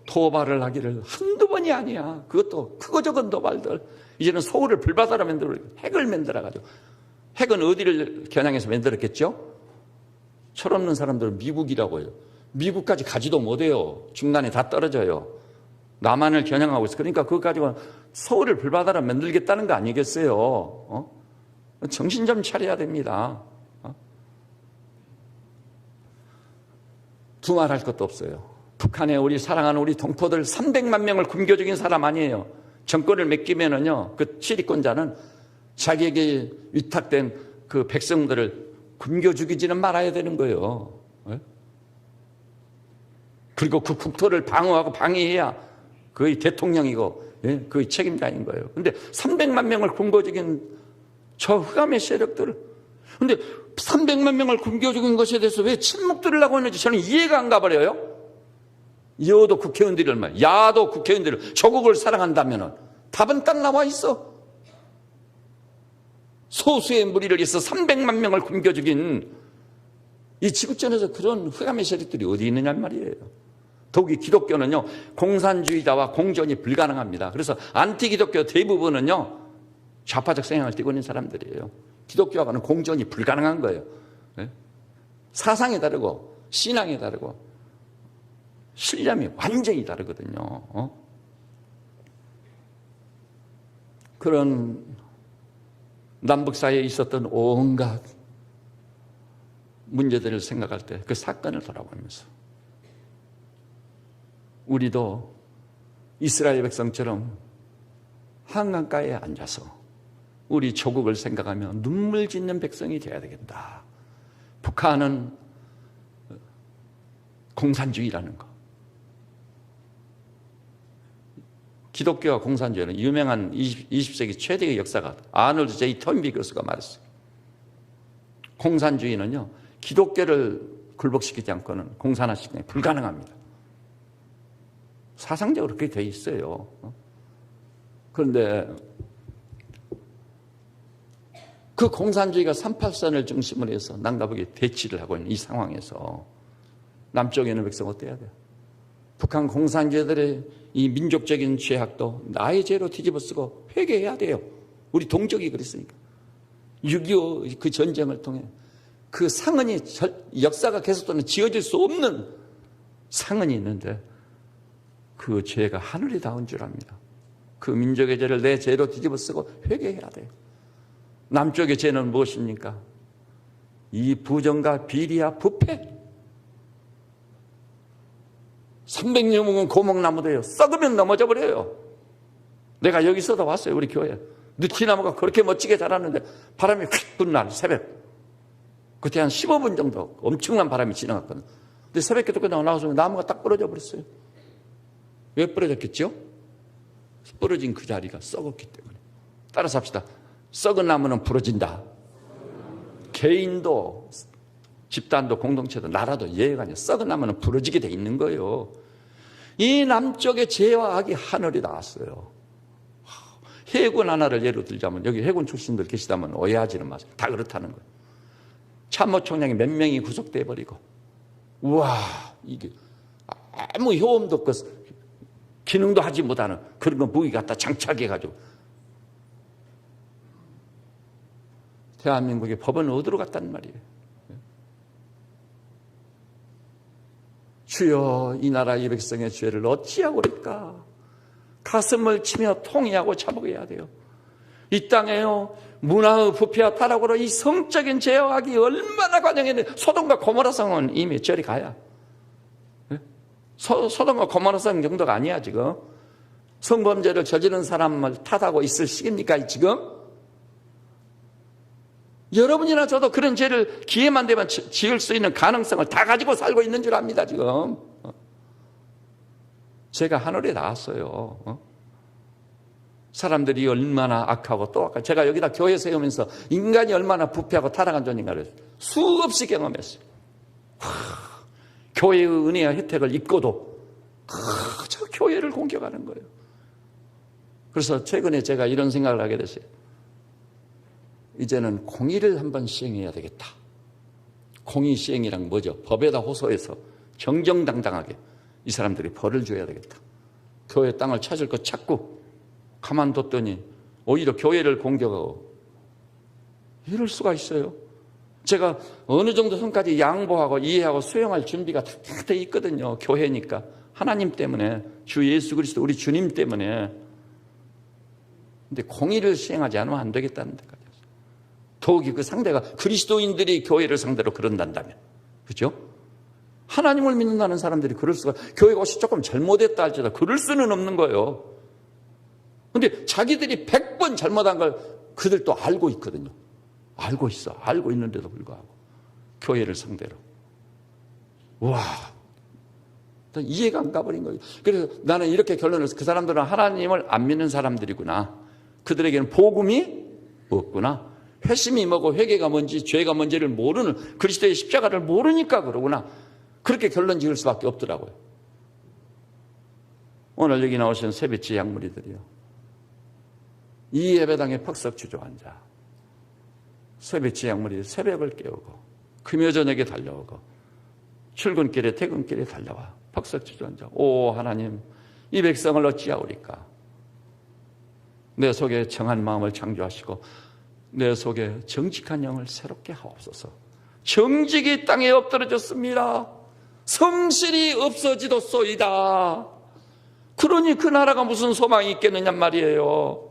도발을 하기를 한두 번이 아니야. 그것도 크고 적은 도발들. 이제는 서울을 불바다로 만들어 핵을 만들어가지고, 핵은 어디를 겨냥해서 만들었겠죠? 철없는 사람들은 미국이라고 해요. 미국까지 가지도 못해요. 중간에 다 떨어져요. 남한을 겨냥하고 있어. 그러니까 그거 가지고 서울을 불바다로 만들겠다는 거 아니겠어요? 정신 좀 차려야 됩니다. 두말할 것도 없어요. 북한에 우리 사랑하는 우리 동포들 300만 명을 굶겨 죽인 사람 아니에요. 정권을 맡기면은요, 그 치리권자는 자기에게 위탁된 그 백성들을 굶겨 죽이지는 말아야 되는 거예요. 그리고 그 국토를 방어하고 방해해야 거의 대통령이고, 거의 책임자인 거예요. 근데 300만 명을 굶겨 죽인 저 흑암의 세력들을, 근데 300만 명을 굶겨 죽인 것에 대해서 왜 침묵 들으려고 하는지 저는 이해가 안 가버려요. 여도 국회의원들이 얼마나, 야도 국회의원들을 조국을 사랑한다면 답은 딱 나와 있어. 소수의 무리를 위해서 300만 명을 굶겨 죽인 이 지구촌에서 그런 흑암의 세력들이 어디 있느냐는 말이에요. 더욱이 기독교는요, 공산주의자와 공존이 불가능합니다. 그래서 안티기독교 대부분은요, 좌파적 성향을 띠고 있는 사람들이에요. 기독교하고는 공존이 불가능한 거예요. 사상이 다르고 신앙이 다르고 신념이 완전히 다르거든요. 그런 남북 사이에 있었던 온갖 문제들을 생각할 때 그 사건을 돌아보면서 우리도 이스라엘 백성처럼 한강가에 앉아서 우리 조국을 생각하며 눈물 짓는 백성이 되어야 되겠다. 북한은 공산주의라는 거. 기독교와 공산주의는 유명한 20세기 최대의 역사가 아놀드 제이 턴비 교수가 말했어요. 공산주의는요, 기독교를 굴복시키지 않고는 공산화시키기 불가능합니다. 사상적으로 그렇게 돼 있어요. 그런데 그 공산주의가 38선을 중심으로 해서 남북이 대치를 하고 있는 이 상황에서 남쪽에 있는 백성 어때야 돼요? 북한 공산주의들의 이 민족적인 죄악도 나의 죄로 뒤집어쓰고 회개해야 돼요. 우리 동족이 그랬으니까. 6.25 그 전쟁을 통해 그 상흔이, 역사가 계속되는 지어질 수 없는 상흔이 있는데 그 죄가 하늘이 닿은 줄 압니다. 그 민족의 죄를 내 죄로 뒤집어쓰고 회개해야 돼요. 남쪽의 죄는 무엇입니까? 이 부정과 비리와 부패. 300년 묵은 고목나무도요, 썩으면 넘어져 버려요. 내가 여기 있어도 왔어요, 우리 교회. 느티나무가 그렇게 멋지게 자랐는데 바람이 휙 부는 날 새벽, 그때 한 15분 정도 엄청난 바람이 지나갔거든요. 근데 새벽 기도 끝나고 나와서 나무가 딱 부러져 버렸어요. 왜 부러졌겠죠? 부러진 그 자리가 썩었기 때문에. 따라서 합시다. 썩은 나무는 부러진다. 개인도, 집단도, 공동체도, 나라도 예외가 아니라 썩은 나무는 부러지게 돼 있는 거예요. 이 남쪽의 죄와 악이 하늘이 나왔어요. 해군 하나를 예로 들자면, 여기 해군 출신들 계시다면 오해하지는 마세요. 다 그렇다는 거예요. 참모총장이 몇 명이 구속돼 버리고, 우와, 이게 아무 효험도 없고 기능도 하지 못하는 그런 거 무기 갖다 장착해가지고 대한민국의 법은 어디로 갔단 말이에요. 주여, 이 나라 이 백성의 죄를 어찌하고 그럴까? 가슴을 치며 통회하고 자복해야 돼요. 이 땅에요, 문화의 부패와 타락으로 이 성적인 죄와 악이 얼마나 관영했는데, 소돔과 고모라 성은 이미 저리 가야. 소돔과 고모라 성 정도가 아니야 지금. 성범죄를 저지른 사람을 탓하고 있을 시기입니까 지금? 여러분이나 저도 그런 죄를 기회만 되면 지을 수 있는 가능성을 다 가지고 살고 있는 줄 압니다, 지금. 제가 하늘에 나왔어요. 사람들이 얼마나 악하고 또 악하고, 제가 여기다 교회 세우면서 인간이 얼마나 부패하고 타락한 존재인가를 수없이 경험했어요. 교회의 은혜와 혜택을 입고도 저 교회를 공격하는 거예요. 그래서 최근에 제가 이런 생각을 하게 됐어요. 이제는 공의를 한번 시행해야 되겠다. 공의 시행이란 뭐죠? 법에다 호소해서 정정당당하게 이 사람들이 벌을 줘야 되겠다. 교회 땅을 찾을 것 찾고 가만뒀더니 오히려 교회를 공격하고 이럴 수가 있어요. 제가 어느 정도 선까지 양보하고 이해하고 수용할 준비가 다 돼 있거든요. 교회니까. 하나님 때문에, 주 예수 그리스도 우리 주님 때문에. 근데 공의를 시행하지 않으면 안 되겠다는 데까지. 더욱이 그 상대가 그리스도인들이 교회를 상대로 그런단다면, 그죠? 하나님을 믿는다는 사람들이 그럴 수가, 교회가 혹시 조금 잘못했다 할지라도 그럴 수는 없는 거예요. 근데 자기들이 100번 잘못한 걸 그들도 알고 있거든요. 알고 있어. 알고 있는데도 불구하고 교회를 상대로. 와, 이해가 안 가버린 거예요. 그래서 나는 이렇게 결론을 해서 그 사람들은 하나님을 안 믿는 사람들이구나. 그들에게는 복음이 없구나. 회심이 뭐고 회개가 뭔지 죄가 뭔지를 모르는, 그리스도의 십자가를 모르니까 그러구나. 그렇게 결론 지을 수밖에 없더라고요. 오늘 여기 나오신 세배치 양무리들이요. 이 예배당에 퍽석 주저앉아 세배치 양무리 새벽을 깨우고 금요 저녁에 달려오고 출근길에 퇴근길에 달려와 퍽석 주저앉아. 오 하나님, 이 백성을 어찌하오리까. 내 속에 정한 마음을 창조하시고 내 속에 정직한 영을 새롭게 하옵소서. 정직이 땅에 엎드러졌습니다. 성실이 없어지도소이다. 그러니 그 나라가 무슨 소망이 있겠느냐 말이에요.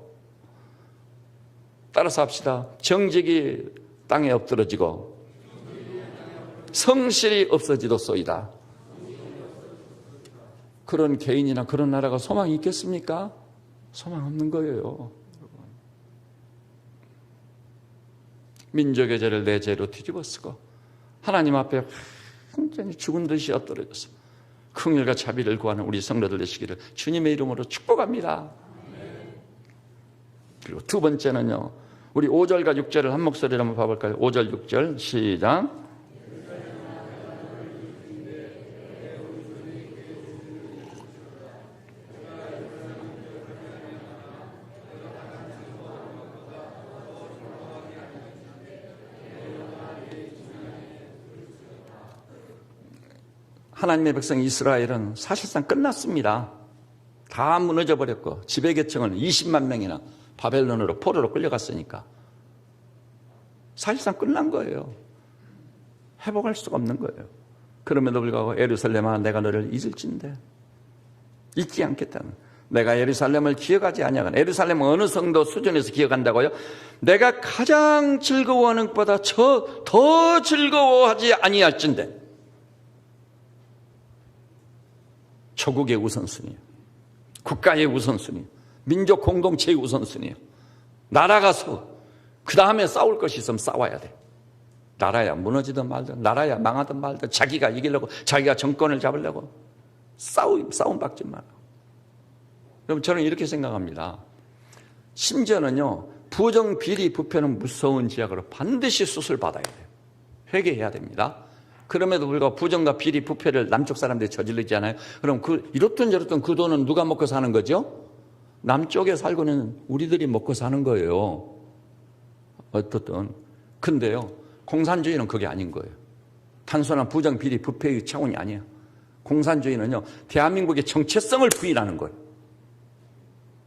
따라서 합시다. 정직이 땅에 엎드러지고 성실이 없어지도소이다. 그런 개인이나 그런 나라가 소망이 있겠습니까? 소망 없는 거예요. 민족의 죄를 내 죄로 뒤집어 쓰고 하나님 앞에 완전히 죽은 듯이 엎드려져서 긍휼과 자비를 구하는 우리 성도들 되시기를 주님의 이름으로 축복합니다. 그리고 두 번째는요, 우리 5절과 6절을 한 목소리로 한번 봐볼까요? 5절 6절 시작. 하나님의 백성 이스라엘은 사실상 끝났습니다. 다 무너져 버렸고 지배계층은 20만 명이나 바벨론으로 포로로 끌려갔으니까 사실상 끝난 거예요. 회복할 수가 없는 거예요. 그럼에도 불구하고 예루살렘아 내가 너를 잊을진대 잊지 않겠다는, 내가 예루살렘을 기억하지 아니하거나. 예루살렘은 어느 정도 수준에서 기억한다고요? 내가 가장 즐거워하는 것보다 더 즐거워하지 아니할진대. 조국의 우선순위예요. 국가의 우선순위예요. 민족 공동체의 우선순위예요. 나라가서 그 다음에 싸울 것이 있으면 싸워야 돼. 나라야 무너지든 말든, 나라야 망하든 말든, 자기가 이기려고, 자기가 정권을 잡으려고 싸움 박지 마라. 여러분, 저는 이렇게 생각합니다. 심지어는요, 부정 비리 부패는 무서운 지약으로 반드시 수술받아야 돼요. 회개해야 됩니다. 그럼에도 불구하고 부정과 비리 부패를 남쪽 사람들이 저지르지 않아요? 그럼 이렇든 저렇든 그 돈은 누가 먹고 사는 거죠? 남쪽에 살고 있는 우리들이 먹고 사는 거예요. 어떻든. 근데요, 공산주의는 그게 아닌 거예요. 단순한 부정 비리 부패의 차원이 아니에요. 공산주의는요, 대한민국의 정체성을 부인하는 거예요.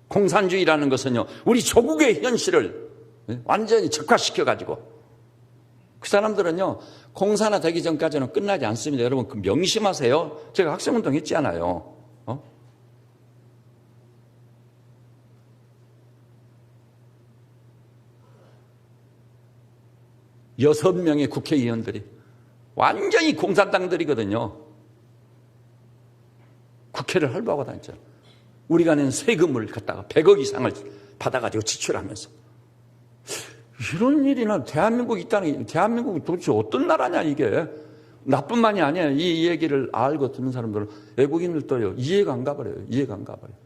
공산주의라는 것은요, 우리 조국의 현실을 완전히 적화시켜가지고, 그 사람들은요, 공산화 되기 전까지는 끝나지 않습니다. 여러분, 그 명심하세요. 제가 학생운동 했지 않아요? 6명의 국회의원들이 완전히 공산당들이거든요. 국회를 활보하고 다녔죠. 우리가 낸 세금을 갖다가 100억 이상을 받아가지고 지출하면서 이런 일이나 대한민국이 있다는 게, 대한민국이 도대체 어떤 나라냐 이게. 나뿐만이 아니에요. 이 얘기를 알고 듣는 사람들은, 외국인들도요, 이해가 안 가버려요. 이해가 안 가버려요.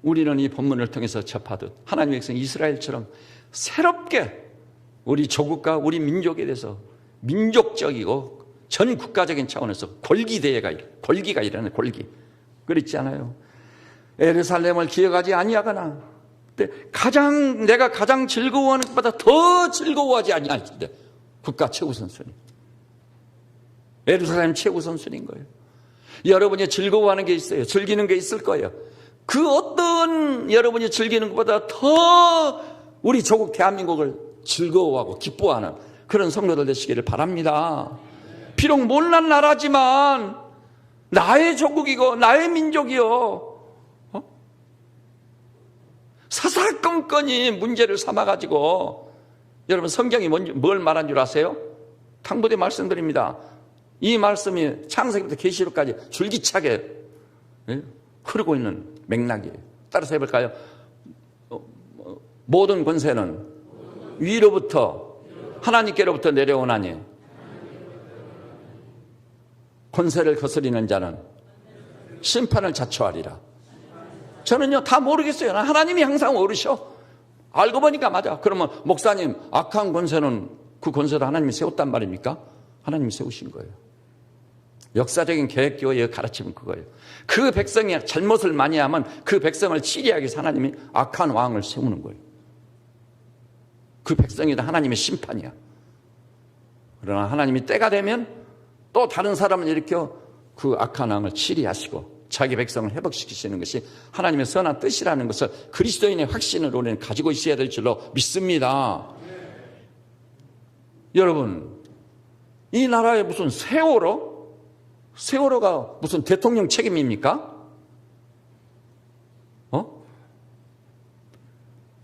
우리는 이 본문을 통해서 접하듯 하나님의 백성 이스라엘처럼 새롭게 우리 조국과 우리 민족에 대해서 민족적이고 전 국가적인 차원에서 골기가 일어나는 골기. 그렇지 않아요? 예루살렘을 기억하지 아니하거나 내가 가장 즐거워하는 것보다 더 즐거워하지 아니하는데 국가 최우 선순위. 예루살렘 최우 선순위인 거예요. 여러분이 즐거워하는 게 있어요. 즐기는 게 있을 거예요. 그 어떤 여러분이 즐기는 것보다 더 우리 조국 대한민국을 즐거워하고 기뻐하는 그런 성도들 되시기를 바랍니다. 비록 못난 나라지만 나의 조국이고 나의 민족이요. 사사건건이 문제를 삼아가지고 여러분 성경이 뭘 말한 줄 아세요? 탕부대 말씀드립니다. 이 말씀이 창세기부터 계시록까지 줄기차게 흐르고 있는 맥락이에요. 따라서 해볼까요? 모든 권세는 위로부터 하나님께로부터 내려오나니 권세를 거스리는 자는 심판을 자초하리라. 저는요 다 모르겠어요. 하나님이 항상 오르셔. 알고 보니까 맞아. 그러면 목사님, 악한 권세는 그 권세도 하나님이 세웠단 말입니까? 하나님이 세우신 거예요. 역사적인 계획교회의 가르침은 그거예요. 그 백성이 잘못을 많이 하면 그 백성을 치리하기 위해서 하나님이 악한 왕을 세우는 거예요. 그 백성이 다 하나님의 심판이야. 그러나 하나님이 때가 되면 또 다른 사람을 일으켜 그 악한 왕을 치리하시고 자기 백성을 회복시키시는 것이 하나님의 선한 뜻이라는 것을 그리스도인의 확신을 우리는 가지고 있어야 될 줄로 믿습니다. 여러분, 이 나라에 무슨 세월호가 무슨 대통령 책임입니까?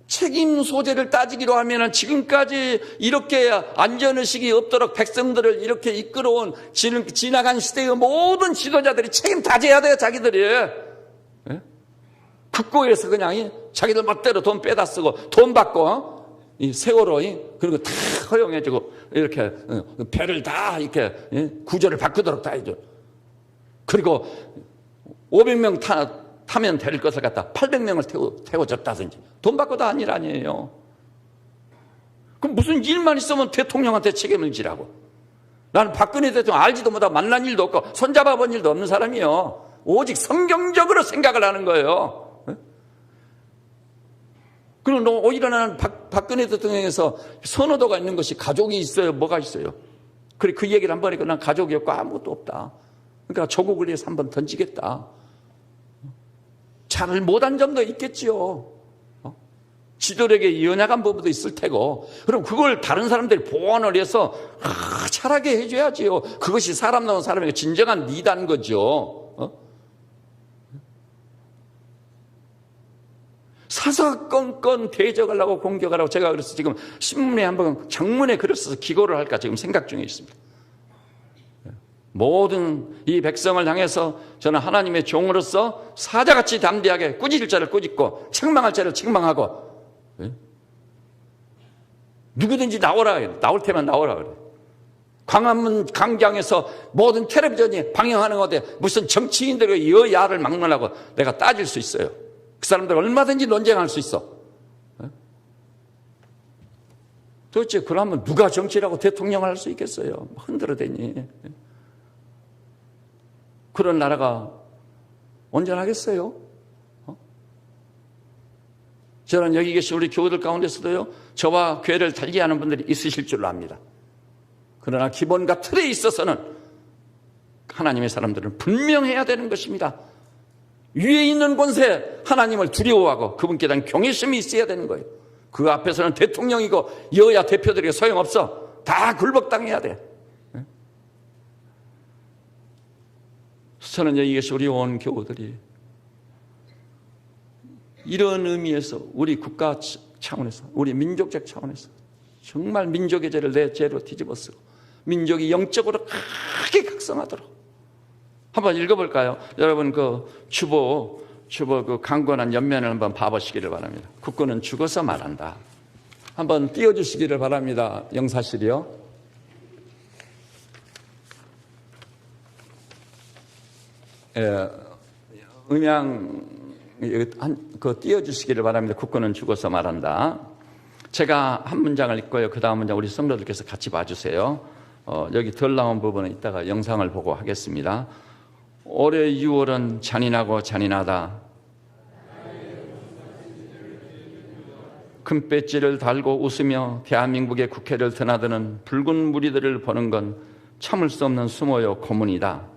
책임 소재를 따지기로 하면 지금까지 이렇게 안전의식이 없도록 백성들을 이렇게 이끌어온 지나간 시대의 모든 지도자들이 책임 다 져야 돼요, 자기들이. 예? 국고에서 그냥 자기들 멋대로 돈 빼다 쓰고 돈 받고 이 세월호 그런 거 다 허용해주고 이렇게 배를 다 이렇게 구조를 바꾸도록 다 해줘. 그리고 500명 타면 될 것을 갖다 800명을 태워줬다든지 돈 받고 다 한 일 아니에요. 그럼 무슨 일만 있으면 대통령한테 책임을 지라고. 나는 박근혜 대통령 알지도 못하고 만난 일도 없고 손잡아 본 일도 없는 사람이에요. 오직 성경적으로 생각을 하는 거예요. 그리고 오히려 나는 박근혜 대통령에서 선호도가 있는 것이 가족이 있어요. 뭐가 있어요. 그래 그 얘기를 한번 하니까 난 가족이 없고 아무것도 없다. 그러니까 조국을 위해서 한번 던지겠다. 잘 못한 점도 있겠지요. 지도력에 연약한 부분도 있을 테고. 그럼 그걸 다른 사람들이 보완을 해서 잘하게 해줘야지요. 그것이 사람 나온 사람에게 진정한 리더인 거죠. 사사건건 대적하려고 공격하라고 제가 그래서 지금 신문에 한번 장문에 글을 써서 기고를 할까 지금 생각 중에 있습니다. 모든 이 백성을 향해서 저는 하나님의 종으로서 사자같이 담대하게 꾸짖을 자를 꾸짖고 책망할 자를 책망하고 누구든지 나오라, 나올 테면 나오라 그래. 광화문 광장에서 모든 텔레비전이 방영하는 건데 무슨 정치인들의 여야를 막론하고 내가 따질 수 있어요. 그 사람들 얼마든지 논쟁할 수 있어. 도대체 그러면 누가 정치라고 대통령을 할 수 있겠어요? 흔들어대니. 그런 나라가 온전하겠어요? 저는 여기 계신 우리 교우들 가운데서도요, 저와 교회를 달리하는 분들이 있으실 줄로 압니다. 그러나 기본과 틀에 있어서는 하나님의 사람들은 분명해야 되는 것입니다. 위에 있는 권세 하나님을 두려워하고 그분께 대한 경외심이 있어야 되는 거예요. 그 앞에서는 대통령이고 여야 대표들이 소용없어. 다 굴복당해야 돼. 저는 여기 계신 우리 온 교우들이 이런 의미에서 우리 국가 차원에서 우리 민족적 차원에서 정말 민족의 죄를 내 죄로 뒤집어 쓰고 민족이 영적으로 크게 각성하도록 한번 읽어볼까요? 여러분 그 주보 그 강건한 옆면을 한번 봐보시기를 바랍니다. 국군은 죽어서 말한다. 한번 띄워주시기를 바랍니다. 영사실이요. 음향 그 띄워주시기를 바랍니다. 국군은 죽어서 말한다. 제가 한 문장을 읽고요. 그 다음 문장 우리 성도들께서 같이 봐주세요. 여기 덜 나온 부분은 이따가 영상을 보고 하겠습니다. 올해 6월은 잔인하고 잔인하다. 큰 배지를 달고 웃으며 대한민국의 국회를 드나드는 붉은 무리들을 보는 건 참을 수 없는 수모요 고문이다.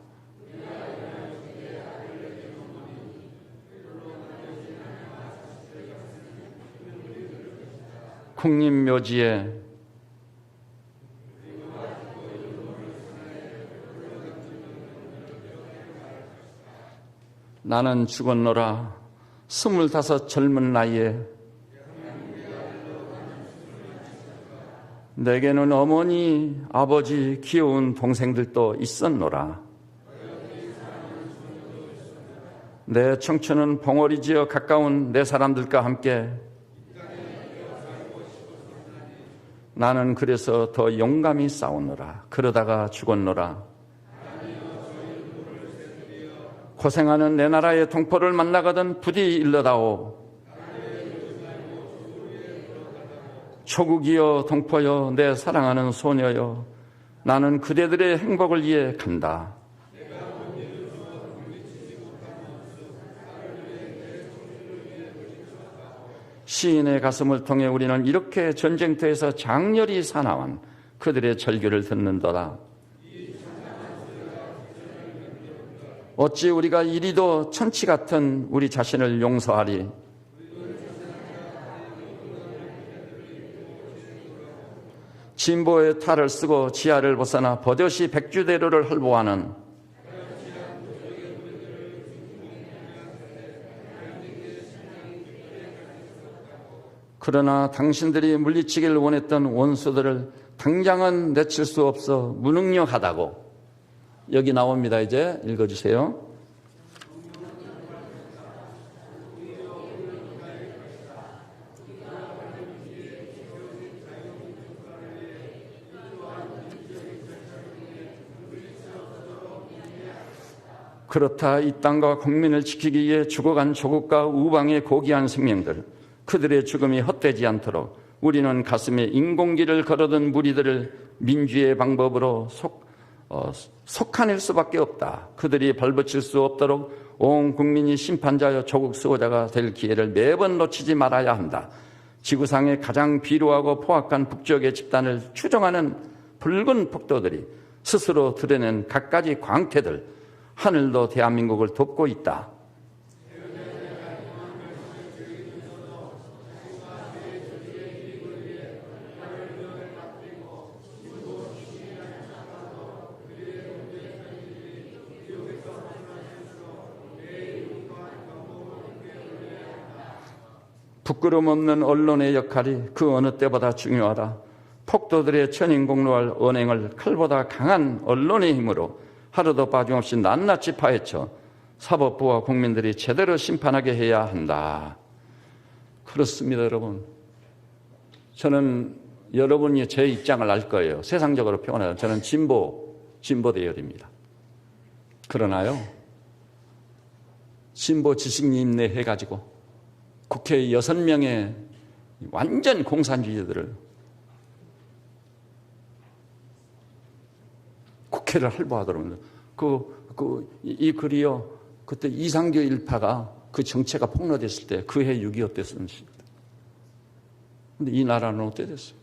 국립묘지에 나는 죽었노라. 25 젊은 나이에 내게는 어머니, 아버지, 귀여운 동생들도 있었노라. 내 청춘은 봉오리지어 가까운 내 사람들과 함께 나는 그래서 더 용감히 싸우노라. 그러다가 죽었노라. 고생하는 내 나라의 동포를 만나거든 부디 일러다오. 조국이여 동포여 내 사랑하는 소녀여 나는 그대들의 행복을 위해 간다. 시인의 가슴을 통해 우리는 이렇게 전쟁터에서 장렬히 사나운 그들의 절규를 듣는도다. 어찌 우리가 이리도 천치 같은 우리 자신을 용서하리. 진보의 탈을 쓰고 지하를 벗어나 버젓이 백주대로를 활보하는 그러나 당신들이 물리치기를 원했던 원수들을 당장은 내칠 수 없어 무능력하다고. 여기 나옵니다. 이제 읽어주세요. 그렇다 이 땅과 국민을 지키기 위해 죽어간 조국과 우방의 고귀한 생명들, 그들의 죽음이 헛되지 않도록 우리는 가슴에 인공기를 걸어둔 무리들을 민주의 방법으로 속아낼 수밖에 없다. 그들이 발붙일 수 없도록 온 국민이 심판자여 조국 수호자가 될 기회를 매번 놓치지 말아야 한다. 지구상의 가장 비루하고 포악한 북쪽의 집단을 추종하는 붉은 폭도들이 스스로 드러낸 갖가지 광태들, 하늘도 대한민국을 돕고 있다. 부끄럼 없는 언론의 역할이 그 어느 때보다 중요하다. 폭도들의 천인공노할 언행을 칼보다 강한 언론의 힘으로 하루도 빠짐없이 낱낱이 파헤쳐 사법부와 국민들이 제대로 심판하게 해야 한다. 그렇습니다, 여러분. 저는 여러분이 제 입장을 알 거예요. 세상적으로 표현하면 저는 진보 대열입니다. 그러나요, 진보 지식인내 해가지고 국회 6명의 완전 공산주의자들을 국회를 할보하더라고요. 이 글이요, 그때 이상교 일파가 그 정체가 폭로됐을 때 그 해 6.25 때 쓴 시입니다. 근데 이 나라는 어떻게 됐어요?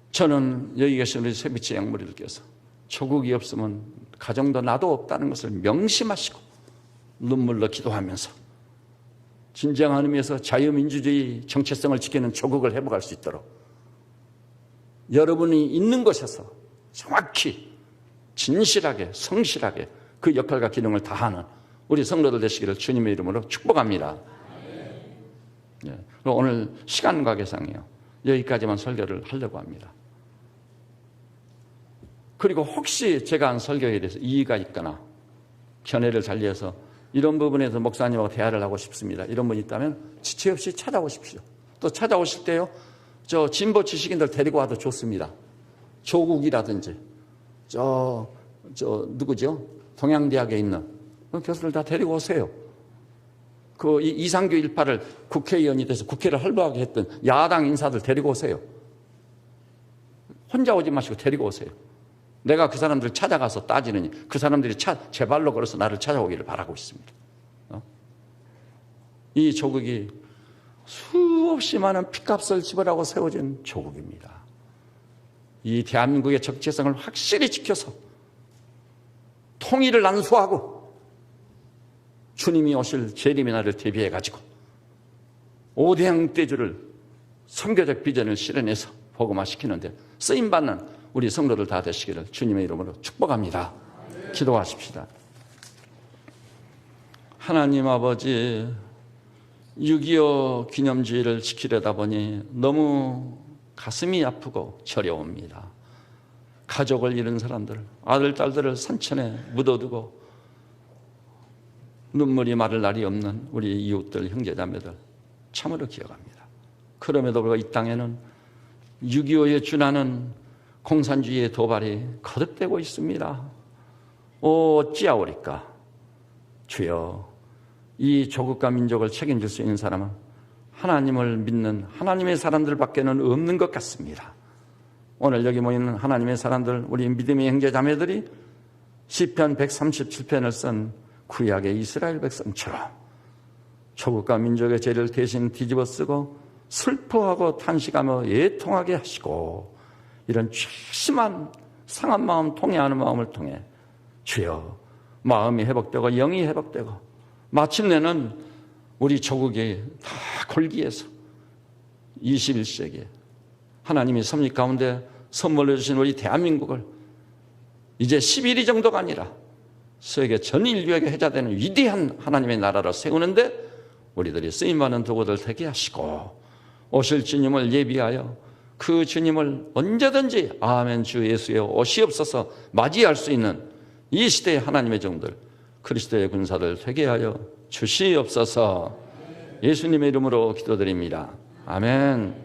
저는 여기 계신 우리 세비치 양머리들께서 조국이 없으면 가정도 나도 없다는 것을 명심하시고 눈물로 기도하면서 진정한 의미에서 자유민주주의 정체성을 지키는 조국을 회복할 수 있도록 여러분이 있는 곳에서 정확히 진실하게 성실하게 그 역할과 기능을 다하는 우리 성도들 되시기를 주님의 이름으로 축복합니다. 예. 오늘 시간 관계상이요, 여기까지만 설교를 하려고 합니다. 그리고 혹시 제가 한 설교에 대해서 이의가 있거나 견해를 달리해서 이런 부분에서 목사님하고 대화를 하고 싶습니다, 이런 분이 있다면 지체 없이 찾아오십시오. 또 찾아오실 때요, 저 진보 지식인들 데리고 와도 좋습니다. 조국이라든지 누구죠? 동양대학에 있는 교수들 다 데리고 오세요. 그 이상규 일파를 국회의원이 돼서 국회를 활보하게 했던 야당 인사들 데리고 오세요. 혼자 오지 마시고 데리고 오세요. 내가 그 사람들 찾아가서 따지느니 그 사람들이 제 발로 걸어서 나를 찾아오기를 바라고 있습니다. 이 조국이 수없이 많은 핏값을 지불하고 세워진 조국입니다. 이 대한민국의 정체성을 확실히 지켜서 통일을 안수하고 주님이 오실 재림의 날을 대비해가지고 5대양 대주를 선교적 비전을 실현해서 복음화시키는데 쓰임받는 우리 성도들 다 되시기를 주님의 이름으로 축복합니다. 기도하십시다. 하나님 아버지, 6.25 기념주의를 지키려다 보니 너무 가슴이 아프고 저려옵니다. 가족을 잃은 사람들, 아들, 딸들을 산천에 묻어두고 눈물이 마를 날이 없는 우리 이웃들, 형제자매들 참으로 기억합니다. 그럼에도 불구하고 이 땅에는 6.25에 준하는 공산주의의 도발이 거듭되고 있습니다. 어찌하오리까? 주여, 이 조국과 민족을 책임질 수 있는 사람은 하나님을 믿는 하나님의 사람들밖에는 없는 것 같습니다. 오늘 여기 모이는 하나님의 사람들, 우리 믿음의 형제자매들이 시편 137편을 쓴 구약의 이스라엘 백성처럼 조국과 민족의 죄를 대신 뒤집어 쓰고 슬퍼하고 탄식하며 애통하게 하시고, 이런 심한 상한 마음, 통해하는 마음을 통해 주여, 마음이 회복되고 영이 회복되고 마침내는 우리 조국이 다 골기에서 21세기에 하나님이 섭리 가운데 선물로 주신 우리 대한민국을 이제 11위 정도가 아니라 세계 전 인류에게 회자되는 위대한 하나님의 나라로 세우는데 우리들이 쓰임받는 도구들 되게 하시고, 오실 주님을 예비하여 그 주님을 언제든지 아멘 주 예수의 오시옵소서 맞이할 수 있는 이 시대의 하나님의 종들, 그리스도의 군사들 되게 하여 주시옵소서. 예수님의 이름으로 기도드립니다. 아멘.